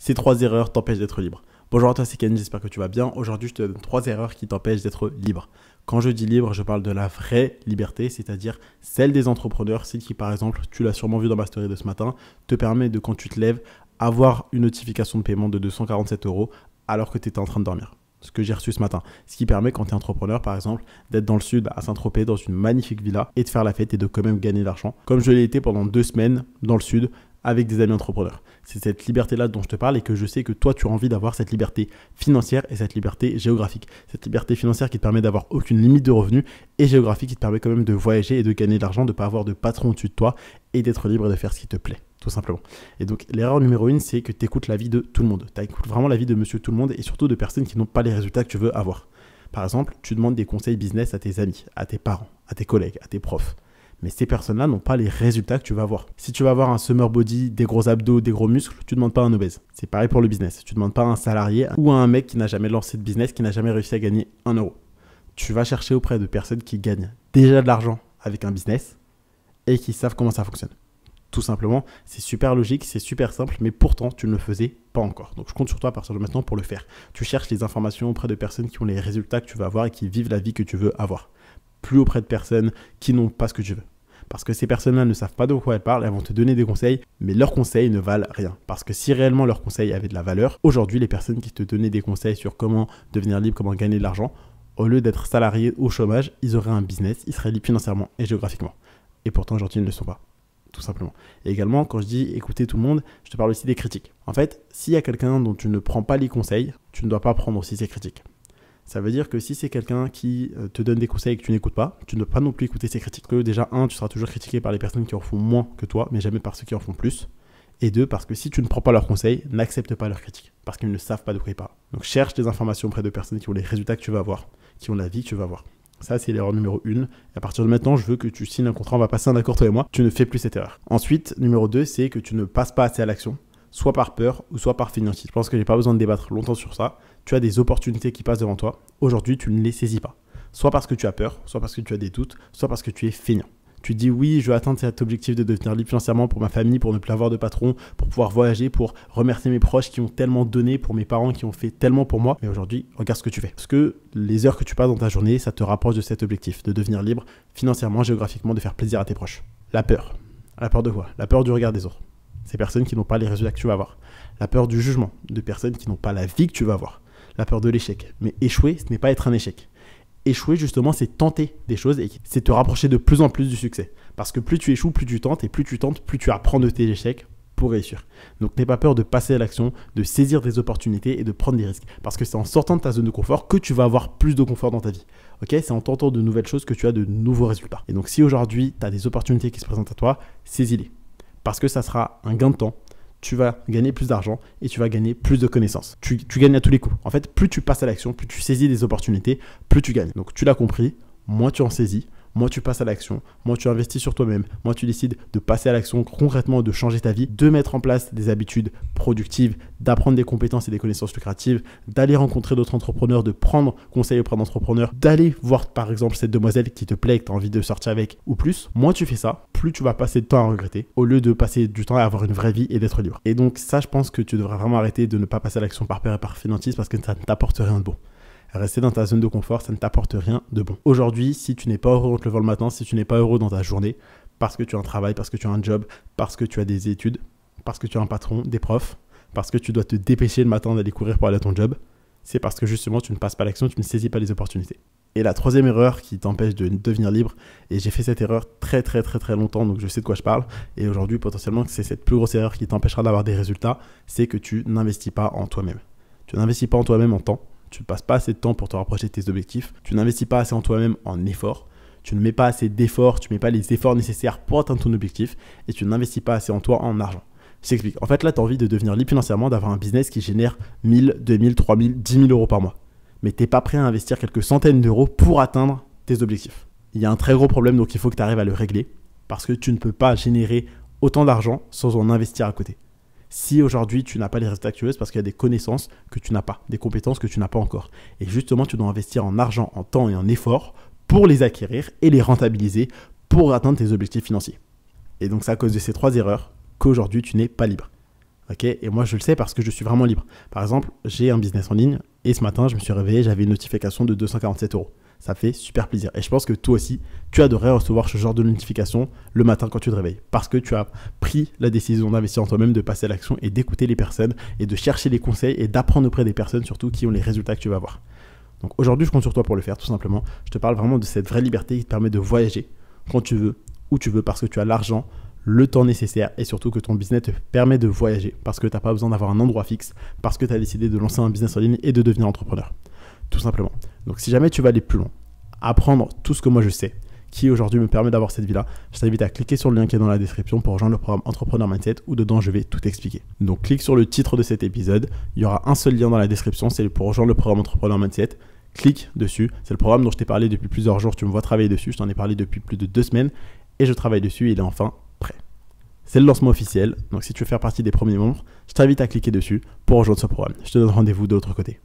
Ces 3 erreurs t'empêchent d'être libre. Bonjour à toi, c'est Ken, j'espère que tu vas bien. Aujourd'hui, je te donne 3 erreurs qui t'empêchent d'être libre. Quand je dis libre, je parle de la vraie liberté, c'est-à-dire celle des entrepreneurs, celle qui, par exemple, tu l'as sûrement vu dans ma story de ce matin, te permet de, quand tu te lèves, avoir une notification de paiement de 247 € alors que tu étais en train de dormir. Ce que j'ai reçu ce matin. Ce qui permet, quand tu es entrepreneur, par exemple, d'être dans le sud, à Saint-Tropez, dans une magnifique villa, et de faire la fête et de quand même gagner de l'argent, comme je l'ai été pendant 2 semaines dans le sud, avec des amis entrepreneurs. C'est cette liberté-là dont je te parle et que je sais que toi, tu as envie d'avoir cette liberté financière et cette liberté géographique. Cette liberté financière qui te permet d'avoir aucune limite de revenus et géographique qui te permet quand même de voyager et de gagner de l'argent, de ne pas avoir de patron au-dessus de toi et d'être libre et de faire ce qui te plaît, tout simplement. Et donc, l'erreur numéro 1, c'est que tu écoutes la vie de tout le monde. Tu écoutes vraiment la vie de monsieur tout le monde et surtout de personnes qui n'ont pas les résultats que tu veux avoir. Par exemple, tu demandes des conseils business à tes amis, à tes parents, à tes collègues, à tes profs. Mais ces personnes-là n'ont pas les résultats que tu vas avoir. Si tu vas avoir un summer body, des gros abdos, des gros muscles, tu ne demandes pas à un obèse. C'est pareil pour le business. Tu ne demandes pas à un salarié ou à un mec qui n'a jamais lancé de business, qui n'a jamais réussi à gagner 1 €. Tu vas chercher auprès de personnes qui gagnent déjà de l'argent avec un business et qui savent comment ça fonctionne. Tout simplement, c'est super logique, c'est super simple, mais pourtant, tu ne le faisais pas encore. Donc, je compte sur toi à partir de maintenant pour le faire. Tu cherches les informations auprès de personnes qui ont les résultats que tu veux avoir et qui vivent la vie que tu veux avoir. Plus auprès de personnes qui n'ont pas ce que tu veux. Parce que ces personnes-là ne savent pas de quoi elles parlent, elles vont te donner des conseils, mais leurs conseils ne valent rien. Parce que si réellement leurs conseils avaient de la valeur, aujourd'hui, les personnes qui te donnaient des conseils sur comment devenir libre, comment gagner de l'argent, au lieu d'être salariés au chômage, ils auraient un business, ils seraient libres financièrement et géographiquement. Et pourtant, aujourd'hui, ils ne le sont pas. Tout simplement. Et également, quand je dis écouter tout le monde, je te parle aussi des critiques. En fait, s'il y a quelqu'un dont tu ne prends pas les conseils, tu ne dois pas prendre aussi ses critiques. Ça veut dire que si c'est quelqu'un qui te donne des conseils et que tu n'écoutes pas, tu ne dois pas non plus écouter ses critiques. Que déjà, 1, tu seras toujours critiqué par les personnes qui en font moins que toi, mais jamais par ceux qui en font plus. Et 2, parce que si tu ne prends pas leurs conseils, n'accepte pas leurs critiques, parce qu'ils ne savent pas de quoi ils parlent. Donc cherche des informations auprès de personnes qui ont les résultats que tu vas avoir, qui ont la vie que tu vas avoir. Ça, c'est l'erreur numéro 1. Et à partir de maintenant, je veux que tu signes un contrat, on va passer un accord toi et moi. Tu ne fais plus cette erreur. Ensuite, numéro 2, c'est que tu ne passes pas assez à l'action, soit par peur ou soit par fainéantise. Je pense que j'ai pas besoin de débattre longtemps sur ça. Tu as des opportunités qui passent devant toi. Aujourd'hui, tu ne les saisis pas. Soit parce que tu as peur, soit parce que tu as des doutes, soit parce que tu es feignant. Tu te dis oui, je veux atteindre cet objectif de devenir libre financièrement pour ma famille, pour ne plus avoir de patron, pour pouvoir voyager, pour remercier mes proches qui ont tellement donné, pour mes parents qui ont fait tellement pour moi. Mais aujourd'hui, regarde ce que tu fais. Parce que les heures que tu passes dans ta journée, ça te rapproche de cet objectif, de devenir libre financièrement, géographiquement, de faire plaisir à tes proches. La peur. La peur de quoi? La peur du regard des autres. Ces personnes qui n'ont pas les résultats que tu vas avoir. La peur du jugement, de personnes qui n'ont pas la vie que tu vas avoir. La peur de l'échec. Mais échouer, ce n'est pas être un échec. Échouer, justement, c'est tenter des choses et c'est te rapprocher de plus en plus du succès. Parce que plus tu échoues, plus tu tentes, et plus tu tentes, plus tu apprends de tes échecs pour réussir. Donc n'aie pas peur de passer à l'action, de saisir des opportunités et de prendre des risques. Parce que c'est en sortant de ta zone de confort que tu vas avoir plus de confort dans ta vie. Okay, c'est en tentant de nouvelles choses que tu as de nouveaux résultats. Et donc si aujourd'hui, tu as des opportunités qui se présentent à toi, saisis-les. Parce que ça sera un gain de temps. Tu vas gagner plus d'argent et tu vas gagner plus de connaissances. Tu gagnes à tous les coups. En fait, plus tu passes à l'action, plus tu saisis des opportunités, plus tu gagnes. Donc tu l'as compris, moins tu en saisis, moins tu passes à l'action, moins tu investis sur toi-même, moins tu décides de passer à l'action concrètement, de changer ta vie, de mettre en place des habitudes productives, d'apprendre des compétences et des connaissances lucratives, d'aller rencontrer d'autres entrepreneurs, de prendre conseil auprès d'entrepreneurs, d'aller voir par exemple cette demoiselle qui te plaît et que tu as envie de sortir avec ou plus. Moins tu fais ça, plus tu vas passer de temps à regretter au lieu de passer du temps à avoir une vraie vie et d'être libre. Et donc ça, je pense que tu devrais vraiment arrêter de ne pas passer à l'action par peur et par fainéantise parce que ça ne t'apporte rien de bon. Rester dans ta zone de confort, ça ne t'apporte rien de bon. Aujourd'hui, si tu n'es pas heureux en te levant le matin, si tu n'es pas heureux dans ta journée, parce que tu as un travail, parce que tu as un job, parce que tu as des études, parce que tu as un patron, des profs, parce que tu dois te dépêcher le matin d'aller courir pour aller à ton job, c'est parce que justement tu ne passes pas à l'action, tu ne saisis pas les opportunités. Et la troisième erreur qui t'empêche de devenir libre, et j'ai fait cette erreur très longtemps, donc je sais de quoi je parle, et aujourd'hui potentiellement c'est cette plus grosse erreur qui t'empêchera d'avoir des résultats, c'est que tu n'investis pas en toi-même. Tu n'investis pas en toi-même en temps. Tu ne passes pas assez de temps pour te rapprocher de tes objectifs. Tu n'investis pas assez en toi-même en efforts. Tu ne mets pas assez d'efforts. Tu ne mets pas les efforts nécessaires pour atteindre ton objectif. Et tu n'investis pas assez en toi en argent. Je t'explique. En fait, là, tu as envie de devenir libre financièrement, d'avoir un business qui génère 1000, 2000, 3000, 10 000 € par mois. Mais tu n'es pas prêt à investir quelques centaines d'euros pour atteindre tes objectifs. Il y a un très gros problème, donc il faut que tu arrives à le régler. Parce que tu ne peux pas générer autant d'argent sans en investir à côté. Si aujourd'hui tu n'as pas les résultats que tu veux, c'est parce qu'il y a des connaissances que tu n'as pas, des compétences que tu n'as pas encore. Et justement, tu dois investir en argent, en temps et en effort pour les acquérir et les rentabiliser pour atteindre tes objectifs financiers. Et donc c'est à cause de ces 3 erreurs qu'aujourd'hui tu n'es pas libre. Ok, et moi, je le sais parce que je suis vraiment libre. Par exemple, j'ai un business en ligne et ce matin, je me suis réveillé, j'avais une notification de 247 €. Ça fait super plaisir. Et je pense que toi aussi, tu adorerais recevoir ce genre de notification le matin quand tu te réveilles. Parce que tu as pris la décision d'investir en toi-même, de passer à l'action et d'écouter les personnes et de chercher les conseils et d'apprendre auprès des personnes surtout qui ont les résultats que tu vas avoir. Donc aujourd'hui, je compte sur toi pour le faire, tout simplement. Je te parle vraiment de cette vraie liberté qui te permet de voyager quand tu veux, où tu veux, parce que tu as l'argent, le temps nécessaire et surtout que ton business te permet de voyager parce que tu n'as pas besoin d'avoir un endroit fixe, parce que tu as décidé de lancer un business en ligne et de devenir entrepreneur. Tout simplement. Donc si jamais tu vas aller plus loin, apprendre tout ce que moi je sais, qui aujourd'hui me permet d'avoir cette vie-là, je t'invite à cliquer sur le lien qui est dans la description pour rejoindre le programme Entrepreneur Mindset où dedans je vais tout expliquer. Donc clique sur le titre de cet épisode, il y aura un seul lien dans la description, c'est pour rejoindre le programme Entrepreneur Mindset. Clique dessus, c'est le programme dont je t'ai parlé depuis plusieurs jours, tu me vois travailler dessus, je t'en ai parlé depuis plus de 2 semaines et je travaille dessus et il est enfin prêt. C'est le lancement officiel, donc si tu veux faire partie des premiers membres, je t'invite à cliquer dessus pour rejoindre ce programme. Je te donne rendez-vous de l'autre côté.